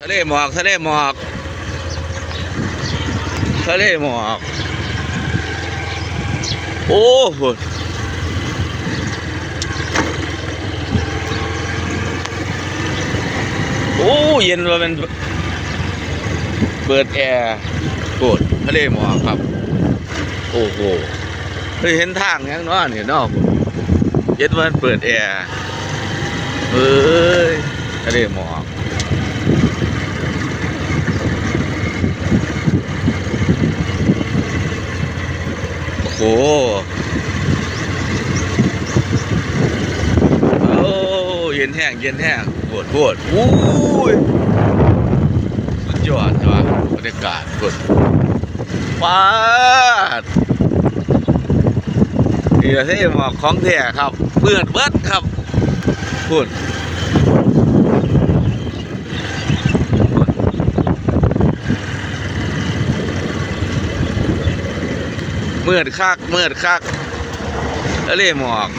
ทะเลหมอกทะเลหมอกทะเลหมอกโอ้โหโอ้เย็นว่ามันเปิดแอร์โกดทะเลหมอกครับโอ้โหเคยเห็นทางยังเนาะนี่เนาะเย็นว่ามันเปิดแอร์เอ้ยทะเลหมอกโอ้โอ้เย็นแห้งเย็นแห้งปวดปวดอู้ยสุดยอดจ้ะบรรยากาศปวดปาดนี่แหละที่หมอกของแท้ครับเปิดเบิดครับปวดมืดคักมืดคักทะเลหมอก